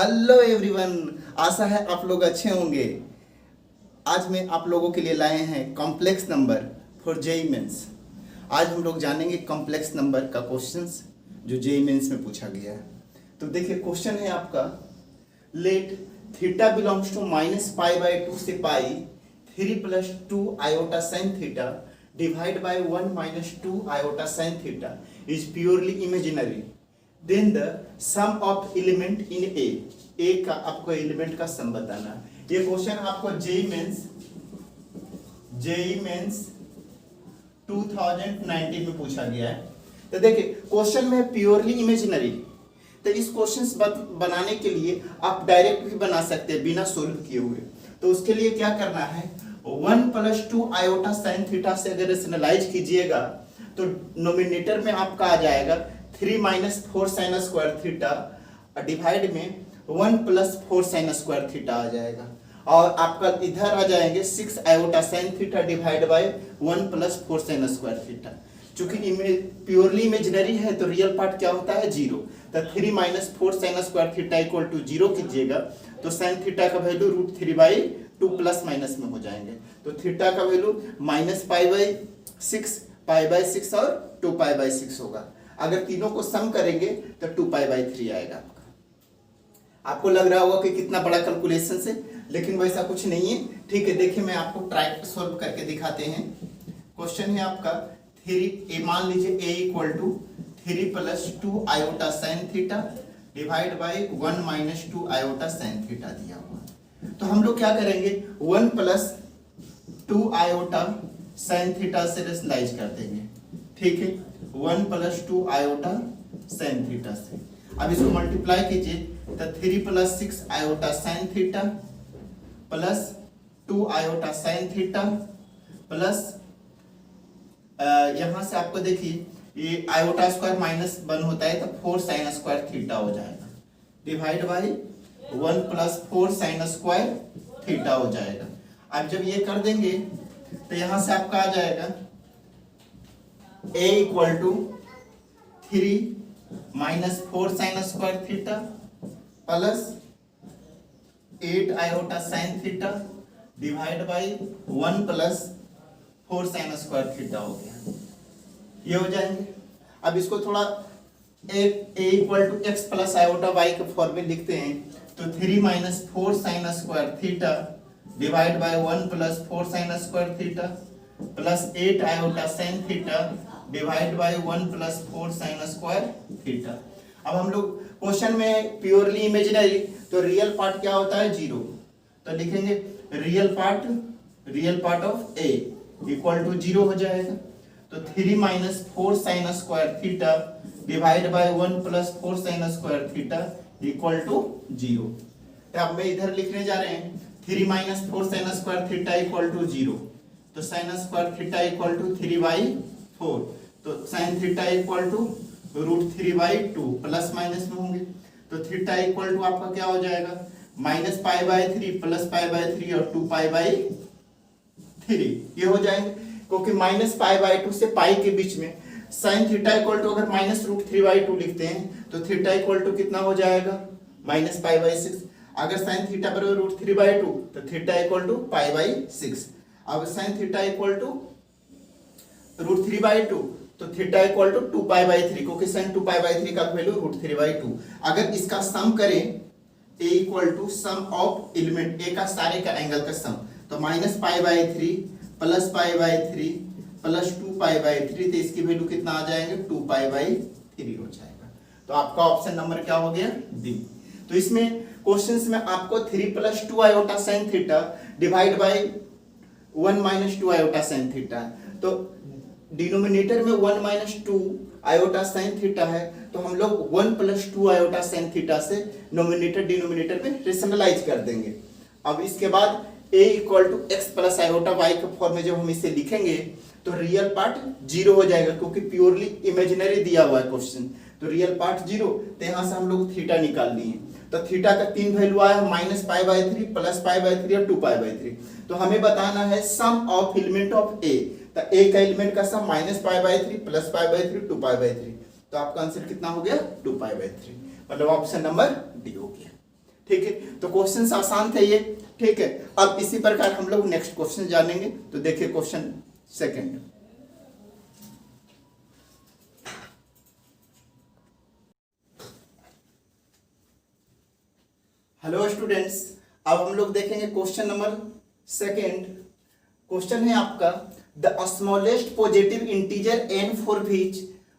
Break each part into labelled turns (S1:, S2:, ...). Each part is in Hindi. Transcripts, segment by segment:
S1: हेलो एवरीवन, आशा है आप लोग अच्छे होंगे। आज मैं आप लोगों के लिए लाए हैं complex number for JEE Mains. आज हम लोग जानेंगे कॉम्प्लेक्स नंबर का क्वेश्चंस जो जेई मेंस में पूछा गया है। तो देखिए क्वेश्चन है आपका, लेट थीटा बिलोंग्स टू -π/2 से pi 3 + 2 iota sin theta divide by 1 - 2 iota sin theta is purely imaginary, then the sum of element in A का आपको एलिमेंट का सम बताना है। ये क्वेश्चन आपको जेई मेंस 2019 में पूछा गया है। तो देखिए क्वेश्चन में प्योरली इमेजिनरी, तो इस क्वेश्चन बनाने के लिए आप डायरेक्ट भी बना सकते हैं बिना सोल्व किए हुए। तो उसके लिए क्या करना है, 1 + 2 आयोटा sin थीटा से अगर रेशनलाइज कीजिएगा तो नोमिनेटर में आपका आ जाएगा 3 - 4 sin स्क्वायर थीटा डिवाइड में 1 + 4 sin स्क्वायर थीटा आ जाएगा, और आपका इधर आ जाएंगे 6 iota sin theta divide by 1 + 4 sin square theta. चूंकि प्योरली इमेजिनरी है तो रियल पार्ट क्या होता है, 0। तो 3 - 4 sin square theta equal to 0 कीजिएगा तो sin थीटा का वैल्यू √3/2 प्लस माइनस में हो जाएंगे। तो थीटा का वैल्यू -π/6, π/6 और 2π/6 होगा। अगर तीनों को सम करेंगे तो 2π/3 आएगा आपका। आपको लग रहा होगा कि कितना बड़ा कैलकुलेशन से, लेकिन वैसा कुछ नहीं है। ठीक है, देखिए मैं आपको ट्राई सोल्व करके दिखाते हैं। क्वेश्चन है आपका 3 मान लीजिए a = 3 + 2 iota sin theta divide by 1 - 2 iota sin theta दिया हुआ। तो हम लोग क्या करेंगे, 1 + 2 आयोटा sin थीटा से रेशनलाइज कर देंगे। ठीक है, 1 + 2 आयोटा sin थीटा से। अब इसको मल्टीप्लाई कीजिए तो 3 + 6 iota sin theta plus 2 iota sin theta plus यहां से आपको देखिए ये आयोटा स्क्वायर -1 होता है तो 4 sin स्क्वायर थीटा हो जाएगा divide by 1 + 4 sin square theta हो जाएगा। अब जब ये कर देंगे तो यहां से आपका आ जाएगा a = 3 - 4 sin square theta plus 8 iota sin theta divide by 1 + 4 sin square theta हो गया। ये हो जाएंगे। अब इसको थोड़ा a = x + आयोटा y के फॉर्म में लिखते हैं तो 3 - 4 sin square theta divide by 1 + 4 sin square theta plus 8 iota sin theta divide by 1 + 4 sin square theta. अब हम लोग क्वेश्चन में प्योरली इमेजिनरी, तो रियल पार्ट क्या होता है, 0। तो लिखेंगे रियल पार्ट ऑफ a = 0 हो जाएगा। तो 3 - 4 sin square theta divide by 1 + 4 sin square theta = 0। तो अब मैं इधर लिखने जा रहे हैं 3 - 4 sin स्क्वायर थीटा = 0। तो sin स्क्वायर थीटा = 3/4। तो sin थीटा = √3/2 प्लस माइनस में होंगे। तो थीटा = आपका क्या हो जाएगा, -π/3 + π/3 और 2π/3 ये हो जाएंगे, क्योंकि -π/2 से पाई के बीच में sin थीटा = अगर -√3/2 लिखते हैं तो थीटा = कितना हो जाएगा, -π/6। अगर sin थीटा बराबर √3/2 तो थीटा = π/6। अब sin थीटा = √3/2 तो थीटा = 2π/3, क्योंकि sin 2π/3 का वैल्यू √3/2। अगर इसका सम करें a = sum of element, a का सारे का एंगल का सम, तो -π/3 प्लस π/3 प्लस 2π/3, तो इसकी वैल्यू कितना आ जाएंगे, 2π/3 हो जाएगा। तो आपका ऑप्शन नंबर क्या हो गया, डी। तो इसमें क्वेश्चंस में आपको 3 + 2 iota sin theta divide by 1 - 2 iota sin theta, तो डिनोमिनेटर में 1 - 2 आयोटा sin थीटा है, तो हम लोग 1 + 2 आयोटा sin थीटा से नोमिनेटर डिनोमिनेटर में रेशनलाइज कर देंगे। अब इसके बाद a = x + आयोटा y के फॉर्म में जब हम इसे लिखेंगे तो रियल पार्ट 0 हो जाएगा, क्योंकि प्योरली इमेजिनरी दिया हुआ है क्वेश्चन। तो रियल पार्ट 0, तो यहाँ से हम लोग थीटा निकाल लिए। तो थीटा का 3 वैल्यू आया, -π/3 प्लस π/3 और 2π/3। तो हमें बताना है सम ऑफ एलिमेंट ऑफ a, तो a का एलिमेंट का सम -π/3 प्लस π/3 2π/3। तो आपका आंसर कितना हो गया, 2π/3। मतलब ऑप्शन नंबर डी हो गया। ठीक है, तो क्वेश्चन आसान थे ये। ठीक है, अब इसी प्रकार हम लोग नेक्स्ट क्वेश्चन जानेंगे। तो देखिए क्वेश्चन सेकंड। हेलो स्टूडेंट्स, अब हम लोग देखेंगे क्वेश्चन नंबर सेकंड। क्वेश्चन है आपका the smallest positive integer n for which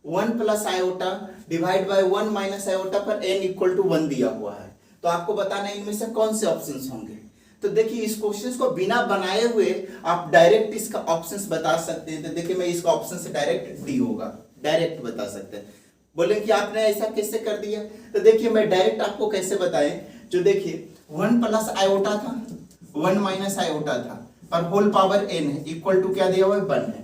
S1: 1 plus iota divide by 1 minus iota पर n इक्वल टू 1 दिया हुआ है। तो आपको बताना है इनमें से कौन से ऑप्शंस होंगे। तो देखिए इस क्वेश्चन को बिना बनाए हुए आप डायरेक्ट इसका ऑप्शंस बता सकते हैं। तो देखिए मैं इसका ऑप्शन से डायरेक्ट डी होगा, डायरेक्ट बता सकते हैं। बोले कि आपने ऐसा कैसे कर दिया, तो देखिए मैं डायरेक्ट आपको कैसे बताएं। जो देखिए 1 प्लस आयोटा था, 1 माइनस आयोटा था, पर होल पावर n है, इक्वल टू क्या दिया हुआ है 1 है।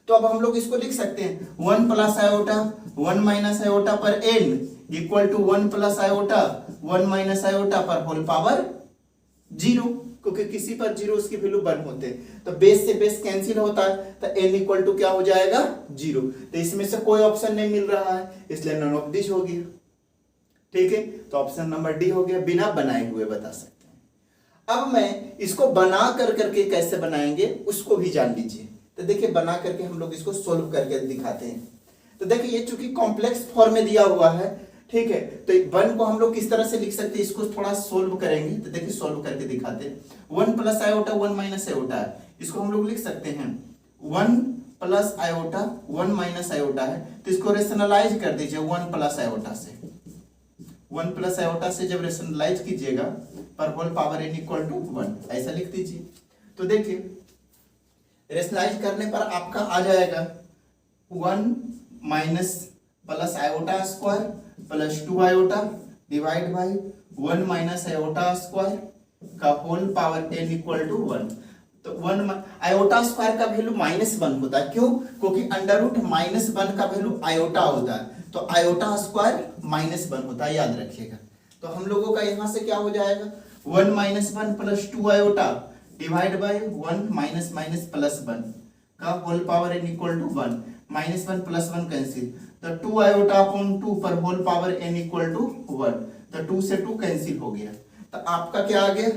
S1: तो अब हम लोग इसको लिख सकते हैं 1 प्लस आयोटा 1 माइनस आयोटा पर n equal to 1 plus iota 1 minus iota पर होल पावर 0, क्योंकि किसी पर 0 उसकी वैल्यू 1 होते हैं। तो बेस से बेस कैंसिल होता है, तो n इक्वल टू क्या हो जाएगा 0। तो इसमें से कोई ऑप्शन नहीं मिल रहा है, इसलिए नॉन ऑफ दिस हो गया। ठीक है, तो ऑप्शन नंबर डी हो गया, बिना बनाए हुए बता सकते हैं। अब मैं इसको बना करके कैसे बनाएंगे उसको भी जान लीजिए। तो देखिए बना करके हम लोग इसको सोल्व करके दिखाते हैं। तो देखिए ये चूंकि कॉम्प्लेक्स फॉर्म में दिया हुआ है, ठीक है, तो 1 को हम लोग किस तरह से लिख सकते हैं, इसको थोड़ा सोल्व करेंगे। तो देखिए सोल्व करके दिखाते हैं। 1 प्लस आयोटा 1 माइनस आयोटा है, इसको हम लोग लिख सकते हैं 1 प्लस आयोटा 1 माइनस आयोटा है, तो इसको रेशनलाइज कर दीजिए 1 प्लस आयोटा से। 1 प्लस आयोटा से जब रेशनलाइज कीजिएगा पर whole power n equal to 1 ऐसा लिख दीजिए। तो देखिए रेशनलाइज करने पर आपका आ जाएगा 1 minus plus iota square plus 2 iota divide by 1 minus iota square का whole power n equal to 1। तो 1 आयोटा स्क्वायर का वैल्यू -1 होता है, क्यों? क्योंकि अंडर रूट -1 का वैल्यू आयोटा होता है, तो आयोटा स्क्वायर -1 होता है, याद रखिएगा। तो हम लोगों का यहां से क्या हो जाएगा 1 minus 1 plus 2 iota divide by 1 minus minus plus 1 का whole power n equal to 1। -1 plus 1 cancel, तो 2 आयोटा अपॉन 2 पर whole power n equal to 1। तो 2 से 2 कैंसिल हो गया, तो आपका क्या आ गया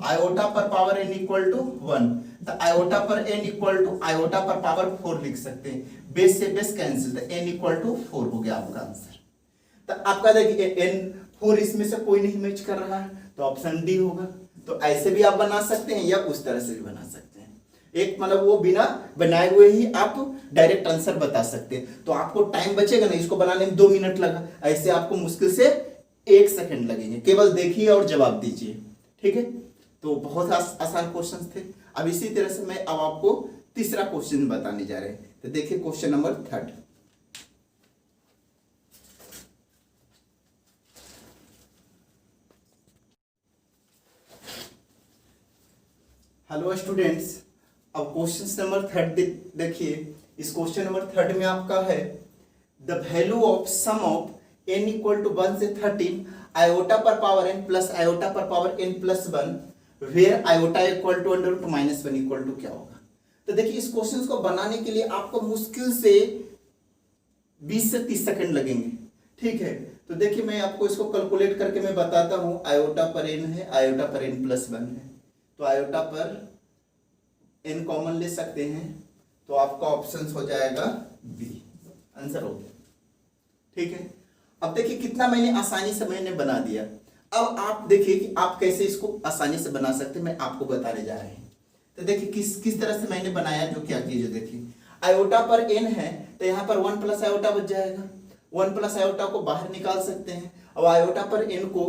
S1: आयोटा पर पावर n इक्वल टू 1। तो आयोटा पर n इक्वल टू आयोटा पर पावर 4 लिख सकते हैं, बेस से बेस कैंसिल, तो n इक्वल टू 4 हो गया आपका आंसर। तो आपका देखिए n 4 इसमें से कोई नहीं मैच कर रहा है, तो ऑप्शन डी होगा। तो ऐसे भी आप बना सकते हैं या उस तरह से भी बना सकते हैं। एक मतलब वो बिना बनाए हुए ही आप डायरेक्ट आंसर बता सकते हैं। तो आपको टाइम बचेगा ना, इसको बनाने में 2 मिनट लगा, ऐसे आपको मुश्किल से 1 सेकंड लगेंगे। केवल देखिए और जवाब दीजिए, ठीक है। तो बहुत आसान क्वेश्चन थे। अब इसी तरह से मैं अब आपको तीसरा क्वेश्चन बताने जा रहे हैं। तो देखिए क्वेश्चन नंबर 3। हेलो स्टूडेंट्स, अब क्वेश्चन नंबर 3 देखिए। इस क्वेश्चन नंबर 3 में आपका है the value of sum of n equal to 1 से 13 आयोटा पर पावर n प्लस आयोटा पर power n plus 1 where iota equal to under root -1 equal to क्या होगा। तो देखिए इस क्वेश्चन को बनाने के लिए आपको मुश्किल से 20 से 30 सेकंड लगेंगे, ठीक है। तो देखिए मैं आपको इसको कैलकुलेट करके मैं बताता हूं। आयोटा पर n है, आयोटा पर n प्लस 1 है, तो आयोटा पर n कॉमन ले सकते हैं, तो आपका ऑप्शन हो जाएगा बी, आंसर हो गया, ठीक है। अब देखिए कितना मैंने आसानी से मैंने बना दिया। अब आप देखिए कि आप कैसे इसको आसानी से बना सकते हैं, मैं आपको बताने जा रहे हैं। तो देखिए किस तरह से मैंने बनाया, जो क्या कीजिए देखिए आयोटा पर n है, तो यहाँ पर 1 प्लस आयोटा बच जाएगा। 1 प्लस आयोटा को बाहर निकाल सकते हैं। अब आयोटा पर n को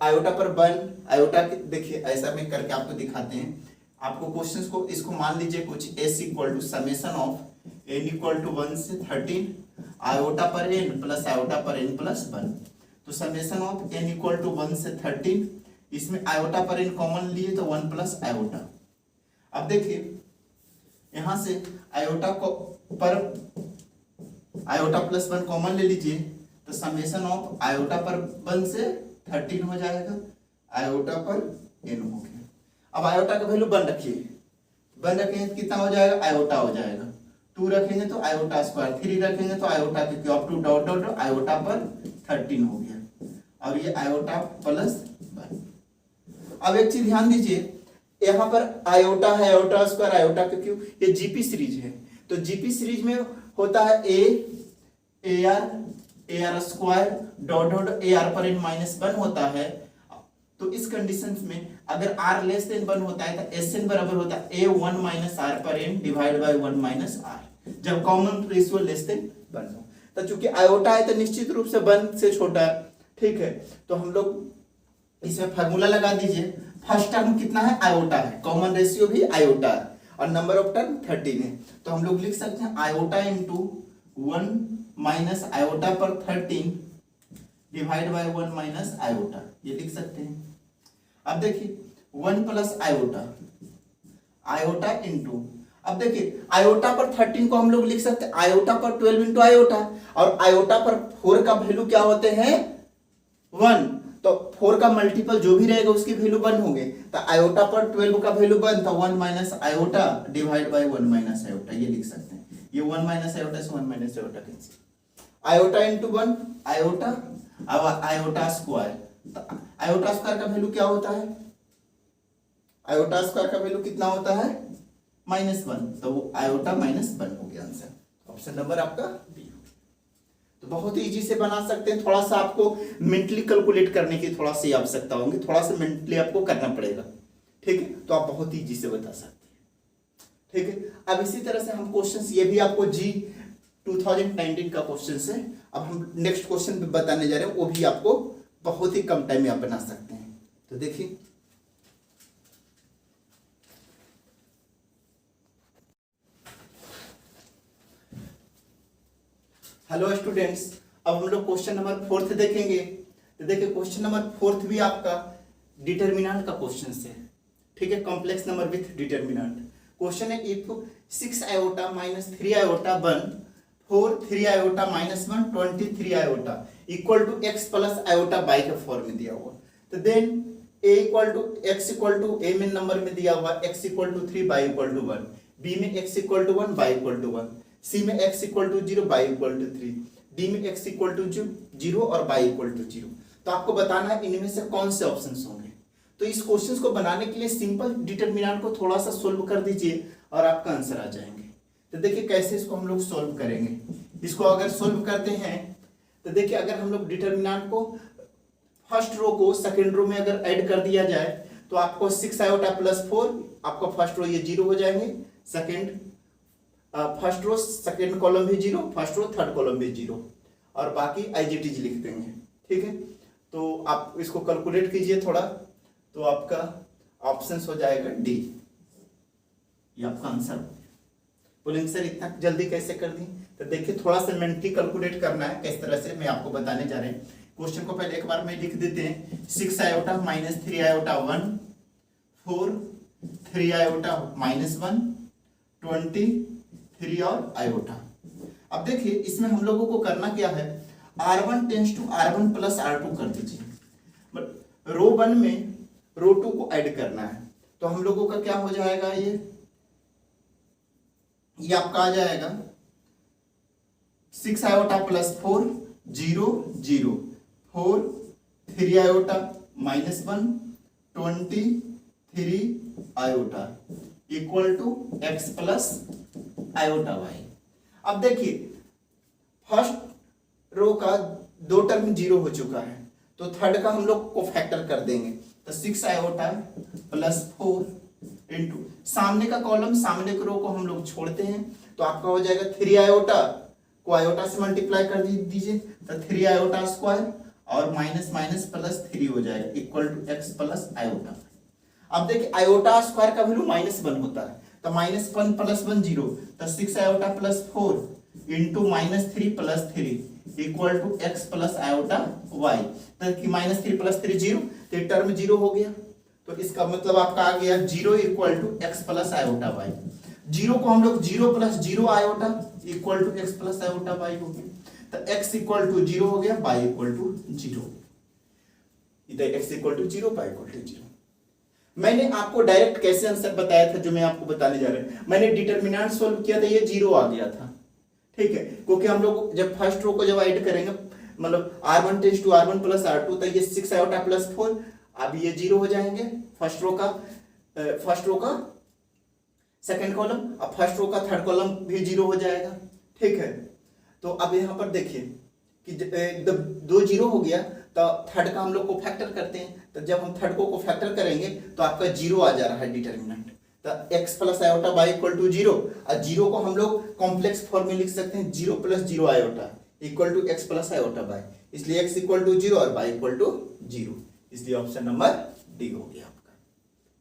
S1: आयोटा पर 1 आयोटा देखिए ऐसा में करके आपको दिखाते हैं। आपको क्वेश्चंस को इसको मान लीजिए कुछ s equal to summation of n equal to 1 से 13 आयोटा पर n प्लस आयोटा पर n प्लस 1। तो summation of n equal to 1 से 13, इसमें आयोटा पर n कॉमन लिए तो 1 प्लस आयोटा। अब देखिए यहां से आयोटा को पर आयोटा प्लस 1 कॉमन ले लीजिए, तो समेशन ऑफ आयोटा पर 1 से 13 हो जाएगा, आयोटा पर n हो गया। अब आयोटा का वैल्यू 1 रखिए, 1 रखेंगे तो कितना हो जाएगा आयोटा हो जाएगा। 2 रखेंगे तो आयोटा स्क्वायर, 3 रखेंगे तो आयोटा के क्यूब, 2 डॉट डॉट आयोटा पर 13 हो गया, और ये आयोटा प्लस 1। अब एक चीज ध्यान दीजिए, यहाँ पर आयोटा है, आयोटा स्क्वायर, आयोटा का क्यूब, ये जीपी सीरीज है। तो जीपी सीरीज में होता है A R square dot dot A R पर n माइनस 1 होता है। तो इस कंडीशन में अगर r लेस देन 1 होता है तो एस एन बराबर होता है ए 1 माइनस आर पर n divide by 1 minus R, जब कॉमन रेशियो लेस देन 1 हो। तो चूंकि आयोटा है तो निश्चित रूप से 1 से छोटा है, ठीक है। तो हम लोग इसमें फार्मूला लगा दीजिए। फर्स्ट टर्म कितना है, आयोटा है, कॉमन रेशियो भी आयोटा है और नंबर ऑफ टर्म 13 है। तो हम लोग लिख सकते हैं आयोटा इंटू 1 माइनस आयोटा पर 13 डिवाइड बाय 1 माइनस आयोटा, ये लिख सकते हैं। अब देखिए 1 प्लस आयोटा, आयोटा इंटू, अब देखिए आयोटा पर 13 को हम लोग लिख सकते हैं आयोटा पर 12 इंटू आयोटा, और आयोटा पर 4 का वैल्यू क्या होते हैं 1, तो 4 का मल्टीपल जो भी रहेगा उसकी वैल्यू 1 होंगे। तो आयोटा पर 12 का वैल्यू 1 था, 1 minus iota divide by 1 minus iota, ये लिख सकते हैं। ये 1 माइनस आयोटा से 1 minus iota cancel, iota into 1 iota, अब आयोटा स्क्वायर, आयोटा स्क्वायर का वैल्यू क्या होता है, आयोटा स्क्वायर का वैल्यू कितना होता है -1, तो वो आयोटा -1 हो गया आंसर। ऑप्शन नंबर आपका बी। तो बहुत ही इजी से बना सकते हैं, थोड़ा सा आपको मेंटली कैलकुलेट करने की थोड़ा सी आवश्यकता होगी, थोड़ा सा मेंटली आपको करना पड़ेगा, ठीक है। तो आप बहुत ही इजी से बता सकते हैं, ठीक है। अब इसी तरह से हम क्वेश्चंस, ये भी आपको जी 2019 का क्वेश्चन है। अब हम नेक्स्ट क्वेश्चन भी बताने जा रहे हैं, वो भी आपको बहुत ही कम टाइम में आप बना सकते हैं। तो देखिए हेलो स्टूडेंट्स, अब हम लोग क्वेश्चन नंबर 4 देखेंगे। तो देखिए क्वेश्चन नंबर 4 भी आपका डिटरमिनेंट का क्वेश्चन है, ठीक है, complex number with determinant. Question है if 6 iota minus 3 iota 1 4 3 iota minus 1 23 iota equal to x plus iota y के फॉर्म में दिया हुआ। तो then A equal to x equal to A में नंबर में दिया हुआ x equal to 3 y equal to 1, B में x equal to 1 y equal to 1, C में x equal to 0 by equal to 3, D में x इक्वल टू 0 और बाई इक्वल टू 0। तो आपको बताना है इनमें से कौन से ऑप्शंस होंगे। तो इस क्वेश्चंस को बनाने के लिए सिंपल डिटरमिनेंट को थोड़ा सा सोल्व कर दीजिए और आपका आंसर आ जाएंगे। तो देखिए कैसे इसको हम लोग सोल्व करेंगे। इसको अगर सोल्व करते हैं तो देखिए अगर हम लोग डिटरमिनेंट को फर्स्ट रो को सेकेंड रो में अगर ऐड कर दिया जाए तो आपको 6 आयोटा प्लस 4, आपका फर्स्ट रो ये 0 हो जाएंगे, second first row second column भी 0, फर्स्ट रो थर्ड कॉलम भी 0 और बाकी IGTG लिख देंगे, ठीक है। तो आप इसको कैलकुलेट कीजिए थोड़ा, तो आपका ऑप्शन हो जाएगा डी, ये आपका आंसर। बोलेंगे सर इतना जल्दी कैसे कर दी। तो देखिए थोड़ा सा मेंटली कैलकुलेट करना है, किस तरह से मैं आपको बताने जा रहे हैं। क्वेश्चन को पहले एक बार में लिख देते हैं, 6 iota minus 3 iota 1 4 3 iota minus 1 23 और आयोटा। अब देखिए इसमें हम लोगों को करना क्या है, R1 tense to R1 plus R2 कर दीजिए, बट रो 1 में रो 2 को ऐड करना है। तो हम लोगों का क्या हो जाएगा, ये आपका आ जाएगा 6 iota plus 4 0 0 4 3 iota minus 1 23 iota equal to x plus iota Y. अब देखिए फर्स्ट रो का 2 टर्म 0 हो चुका है, तो थर्ड का हम लोग को फैक्टर कर देंगे। तो 6 आयोटा प्लस 4 इंटू सामने का कॉलम सामने के रो को हम लोग छोड़ते हैं, तो आपका हो जाएगा 3 आयोटा को आयोटा से मल्टीप्लाई कर दीजिए, तो 3 आयोटा स्क्वायर और माइनस माइनस प्लस 3 हो जाएगा equal to x plus iota. अब देखिए आयोटा स्क्वायर का वैल्यू -1 होता है, तो -1 प्लस 1 0, तो 6 iota plus 4 into -3 plus 3 equal to x plus iota Y. तो -3 प्लस 3 0, तो टर्म 0 हो गया, तो इसका मतलब आपका आ गया 0 equal to x plus iota Y. 0 को हम लोग 0 plus 0 iota equal to x plus iota Y हो गया, तो x इक्वल टू 0 हो गया, y इक्वल टू 0, इधर x equal to 0 y equal to 0। मैंने आपको डायरेक्ट कैसे आंसर बताया था जो मैं आपको बताने जा रहा हूं, मैंने डिटरमिनेंट सॉल्व किया था, ये 0 आ गया था, ठीक है, क्योंकि हम लोग जब फर्स्ट रो को जब ऐड करेंगे मतलब R1 tense to R1 plus R2, तो ये 6 आयोटा प्लस 4 अब ये 0 हो जाएंगे फर्स्ट रो का सेकंड कॉलम, अब फर्स्ट रो का थर्ड कॉलम भी 0 हो जाएगा। ठीक है, तो अब यहाँ पर देखिए कि जब 2 0 हो गया तो थर्ड का हम लोग को फैक्टर करते हैं, तो जब हम थर्ड को फैक्टर करेंगे तो आपका 0 आ जा रहा है डिटर्मिनेंट, तो x plus iota y equal to 0, और 0 को हम लोग कॉम्प्लेक्स फॉर्म में लिख सकते हैं 0 plus 0 iota equal to x plus iota y, इसलिए x इक्वल टू 0 और y इक्वल टू 0, इसलिए ऑप्शन नंबर डी हो गया आपका।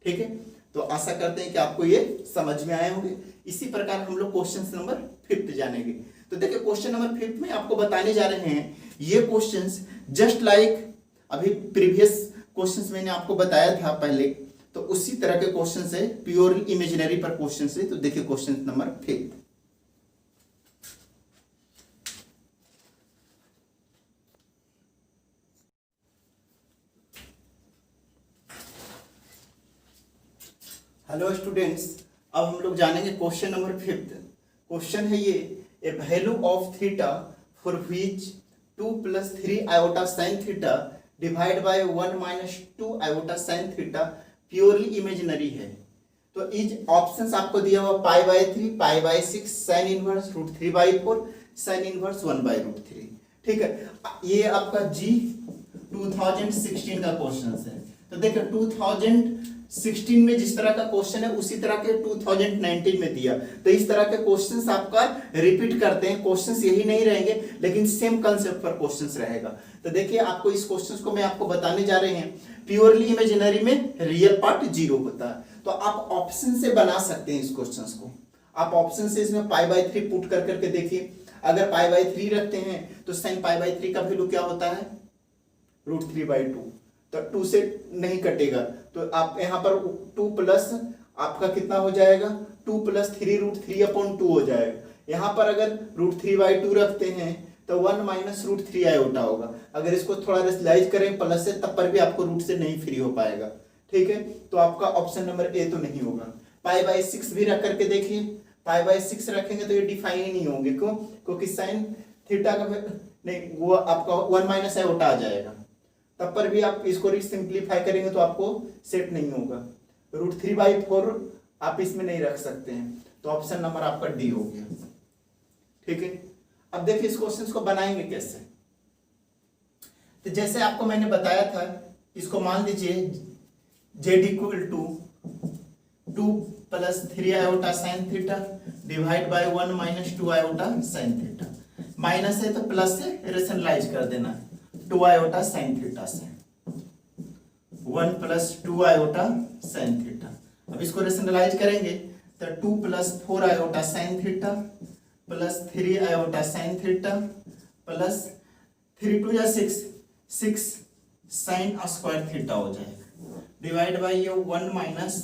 S1: ठीक है, तो आशा करते हैं कि आपको ये समझ में आए होंगे। इसी प्रकार हम लोग क्वेश्चन नंबर 5 जानेंगे। तो देखिए क्वेश्चन नंबर 5 में आपको बताने जा रहे हैं ये क्वेश्चंस जस्ट लाइक अभी प्रीवियस क्वेश्चंस मैंने आपको बताया था पहले, तो उसी तरह के क्वेश्चन है, प्योरली इमेजिनरी पर क्वेश्चन है। तो देखिए क्वेश्चन नंबर 5, हेलो स्टूडेंट्स, अब हम लोग जानेंगे क्वेश्चन नंबर 5। क्वेश्चन है ये, a value of theta for which 2 plus 3 iota sine theta divide by 1 minus 2 iota sine theta purely imaginary है। तो इज ऑप्शंस आपको दिया हुआ pi by 3, pi by 6, sine inverse √3/4, sine inverse 1/√3। ठीक है, ये आपका जी 2016 का क्वेश्चन है। तो देखिए 2016 में जिस तरह का क्वेश्चन है उसी तरह के 2019 में दिया, तो इस तरह के क्वेश्चंस आपका रिपीट करते हैं। क्वेश्चंस यही नहीं रहेंगे लेकिन सेम कंसेप्ट पर क्वेश्चंस रहेगा। तो देखिए आपको इस क्वेश्चंस को मैं आपको बताने जा रहे हैं, प्योरली इमेजिनरी में रियल पार्ट 0 होता है। तो आप ऑप्शन से बना सकते हैं इस क्वेश्चंस को, आप ऑप्शन से इसमें पाई बाय 3 पुट कर करके देखिए। अगर पाई बाय 3 रखते हैं तो साइन पाई बाय 3 का वैल्यू क्या होता है √3/2, तो 2 से नहीं कटेगा, तो आप यहाँ पर 2 प्लस आपका कितना हो जाएगा 2 प्लस 3 √3/2 हो जाएगा। यहाँ पर अगर √3/2 रखते हैं तो 1 माइनस √3 आयोटा होगा। अगर इसको थोड़ा रेशनलाइज करें प्लस से तब पर भी आपको रूट से नहीं फ्री हो पाएगा। ठीक है, तो आपका ऑप्शन नंबर ए तो नहीं होगा। पाई बाय 6 भी रख करके देखिए, पाई बाय 6 रखेंगे तो ये डिफाइन ही नहीं होंगे, क्यों? क्योंकि साइन थीटा का नहीं, वो आपका 1 माइनस आयोटा आ जाएगा, तब पर भी आप इसको सिंप्लीफाई करेंगे तो आपको सेट नहीं होगा। √3/4 आप इसमें नहीं रख सकते हैं, तो ऑप्शन नंबर आपका डी हो गया। ठीक है, अब देखिए इस क्वेश्चन को बनाएंगे कैसे। तो जैसे आपको मैंने बताया था, इसको मान लीजिए z equal to 2 plus 3 iota sine theta divide by 1 minus 2 iota sine theta. Minus है तो प्लस से रेशनलाइज कर देना, 2 आयोटा साइन थीटा से 1 प्लस 2 आयोटा साइन थीटा। अब इसको रेशनलाइज करेंगे तो 2 plus 4 iota sine theta plus 3 iota sine theta plus 3 2 या 6 साइन स्क्वायर थीटा हो जाएगा, डिवाइड बाय ये 1 minus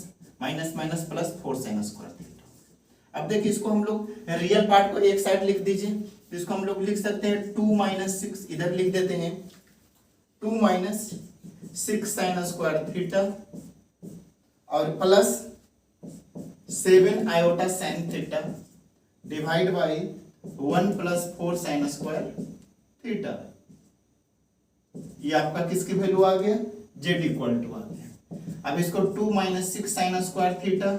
S1: minus minus plus 4 sine square theta. अब देखिए इसको हम लोग रियल पार्ट को एक साइड लिख दीजिए, तो इसको हम लोग लिख सकते हैं 2 माइनस 6, इधर लिख देते हैं 2 माइनस 6 साइन स्क्वायर थीटा और plus 7 iota sine theta divide by 1 plus 4 sine square theta. ये आपका किसकी वैल्यू आ गया, z इक्वल टू आ गया। अब इसको 2 minus 6 sine square theta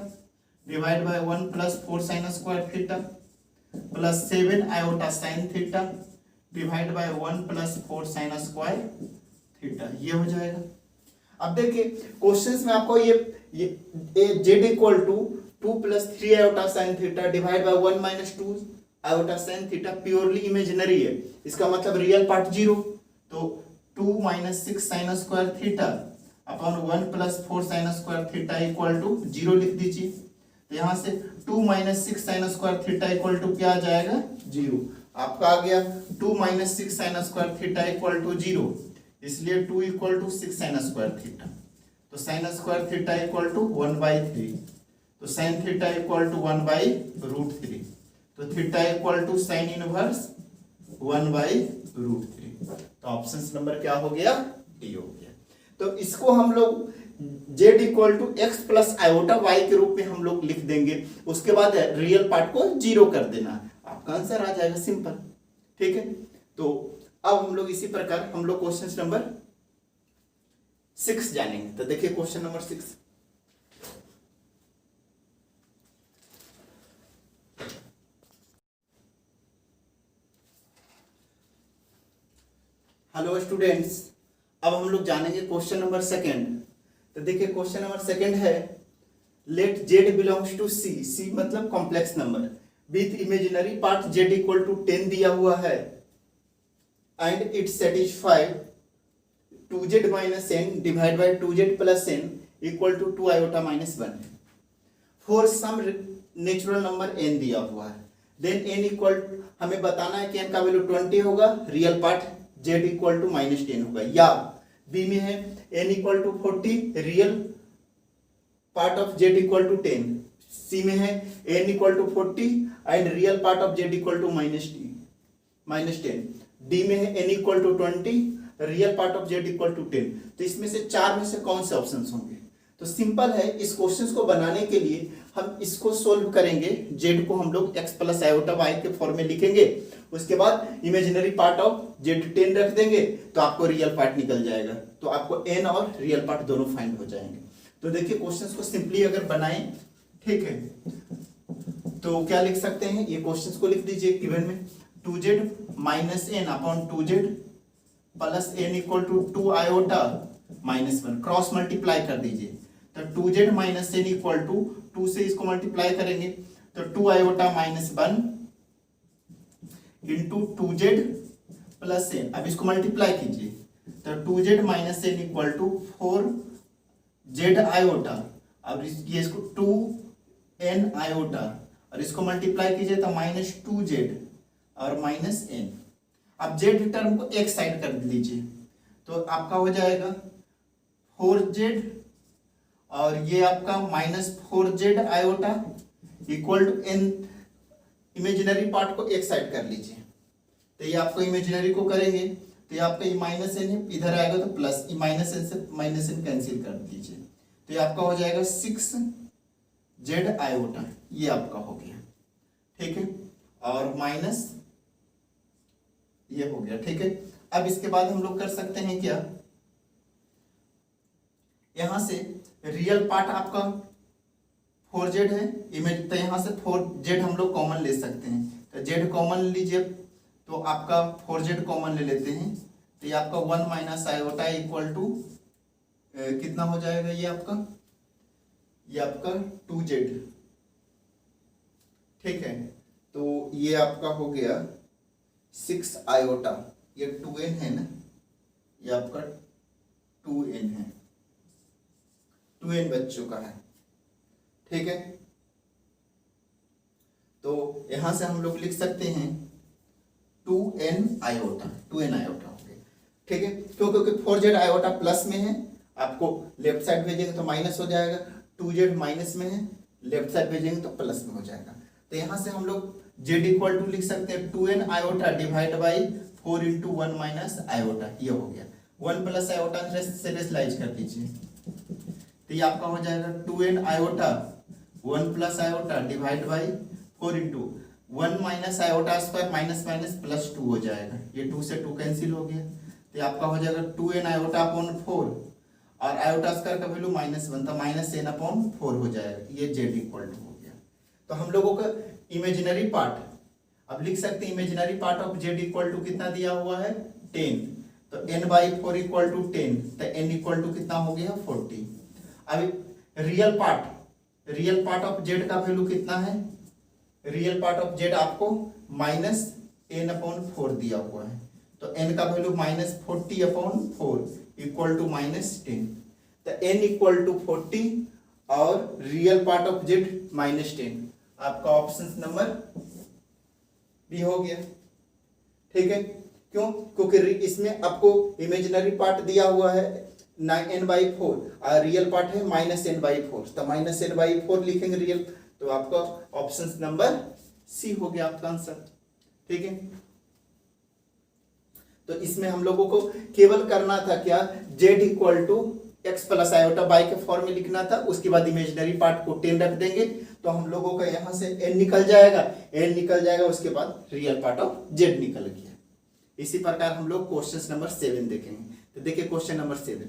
S1: divide by 1 plus 4 sine square theta plus 7 iota sine theta divide by 1 plus 4 sine square theta, ये हो जाएगा। अब देखिए क्वेश्चंस में आपको ये z equal to 2 plus 3 iota sine theta divide by 1 minus 2 iota sine theta purely imaginary है, इसका मतलब रियल पार्ट 0, तो 2 minus 6 sine square theta upon 1 plus 4 sine square theta equal to 0 लिख दीजिए। तो यहाँ से 2 minus 6 sine square theta equal to क्या आ जाएगा 0। आपका आ गया 2 minus 6 sine square theta equal to 0, इसलिए 2 equal to 6 sine square theta, तो sine square theta equal to 1/3, तो साइन थीटा इक्वल टू 1/√3, तो theta equal to sine inverse 1/√3। तो ऑप्शन नंबर क्या हो गया, डी हो गया। तो इसको हम लोग z equal to x plus iota y के रूप में हम लोग लिख देंगे, उसके बाद रियल पार्ट को 0 कर देना, आपका आंसर आ जाएगा, सिंपल। ठीक है, तो अब हम लोग इसी प्रकार हम लोग क्वेश्चन नंबर 6 जानेंगे। तो देखिए क्वेश्चन नंबर 6। हेलो स्टूडेंट्स, अब हम लोग जानेंगे क्वेश्चन नंबर 2। तो देखिए क्वेश्चन नंबर 2 है, let z belongs to c मतलब complex number with imaginary part z equal to 10 दिया हुआ है and it satisfied 2z minus n divide by 2z plus n equal to 2 iota minus 1 for some natural number n दिया हुआ है। देन n इक्वल, हमें बताना है कि n का वैल्यू 20 होगा, real part z equal to minus 10 होगा, या b में है n equal to 40 real part of z equal to 10, c में है n equal to 40 and real part of z equal to minus 10, d में है n equal to 20 real part of z equal to 10। तो इसमें से 4 में से कौन से ऑप्शंस होंगे? तो सिंपल है, इस क्वेश्चंस को बनाने के लिए हम इसको सोल्व करेंगे। z को हम लोग x प्लस आयोटा y के फॉर्म में लिखेंगे, उसके बाद इमेजिनरी पार्ट ऑफ z 10 रख देंगे तो आपको रियल पार्ट निकल जाएगा। तो आपको n और रियल पार्ट दोनों फाइंड हो जाएंगे। तो देखिए क्वेश्चंस को सिंपली अगर बनाएं, ठीक है, तो क्या लिख सकते हैं, ये क्वेश्चंस को लिख दीजिए गिवन में 2z minus n upon 2z plus n equal to 2 iota minus 1, cross multiply कर दीजिए। तो 2z minus n equal to 2 से इसको मल्टीप्लाई करेंगे तो 2 iota minus 1 into 2z plus n, अब इसको मल्टीप्लाई कीजिए तो 2z minus n equal to 4z iota, अब ये इसको 2n आयोटा और इसको मल्टीप्लाई कीजिए तो माइनस 2z और माइनस n। अब z टर्म को एक साइड कर लीजिए तो आपका हो जाएगा 4z और ये आपका minus 4z iota equal to n, imaginary part को एक साइड कर लीजिए तो ये आपको इमेजिनरी को करेंगे तो ये आपका ये माइनस n है, इधर आएगा तो प्लस, माइनस n से माइनस n कैंसिल कर दीजिए तो ये आपका हो जाएगा 6z आयोटा, ये आपका हो गया, ठीक है, और माइनस ये हो गया, ठीक है। अब इसके बाद हम लोग कर सकते हैं क्या, यहां से रियल पार्ट आपका 4z है इमेज, तो यहां से 4z हम लोग कॉमन ले सकते हैं तो z कॉमन लीजिए तो आपका 4z कॉमन ले लेते हैं तो ये आपका 1 माइनस आयोटा इक्वल टू कितना हो जाएगा, ये आपका 2z, ठीक है। तो ये आपका हो गया 6 आयोटा, ये 2n है ना, ये आपका 2n है, 2n बच चुका है, ठीक है। तो यहां से हम लोग लिख सकते हैं 2n आयोटा हो गया, ठीक है, क्योंकि 4z आयोटा प्लस में है, आपको लेफ्ट साइड भेजेंगे तो माइनस हो जाएगा, 2z माइनस में है, लेफ्ट साइड भेजेंगे तो प्लस में हो जाएगा। तो यहां से हम लोग z इक्वल टू लिख सकते हैं 2n iota divide by 4 into 1 minus iota, ये हो गया 1 प्लस आयोटा से रेशनलाइज कर दीजिए तो ये आपका हो जाएगा 2n iota 1 plus iota divide by 4 into 1 minus iota square minus minus plus 2 हो जाएगा, ये 2 से 2 कैंसिल हो गया तो ये आपका हो जाएगा 2n आयोटा अपॉन 4 और आयोटा स्क्वायर का वैल्यू -1 तो माइनस n अपॉन 4 हो जाएगा, ये z इक्वल टू हो गया। तो हम लोगों का इमेजिनरी पार्ट अब लिख सकते हैं, imaginary part of z equal to कितना दिया हुआ है 10, तो n बाई 4 इक्वल टू 10 तो n इक्वल टू कितना हो गया 40। अब रियल पार्ट ऑफ z का वैल्यू कितना है, रियल पार्ट ऑफ z आपको माइनस n अपॉन 4 दिया हुआ है तो n का value minus 40 upon 4 equal to minus 10, तो n इक्वल टू 40 और real part of z minus 10, आपका ऑप्शन नंबर बी हो गया, ठीक है। क्यों, क्योंकि इसमें आपको इमेजिनरी पार्ट दिया हुआ है n/4 और रियल पार्ट है -n/4, तो -n/4 लिखेंगे रियल, तो आपका ऑप्शन नंबर सी हो गया आपका आंसर, ठीक है। तो इसमें हम लोगों को केवल करना था क्या, z equal to x plus iota y के फॉर्म में लिखना था, उसके बाद इमेजिनरी पार्ट को 10 रख देंगे तो हम लोगों का यहाँ से n निकल जाएगा, उसके बाद रियल पार्ट ऑफ z निकल गया। इसी प्रकार हम लोग क्वेश्चन नंबर 7 देखेंगे। तो देखिए क्वेश्चन नंबर 7,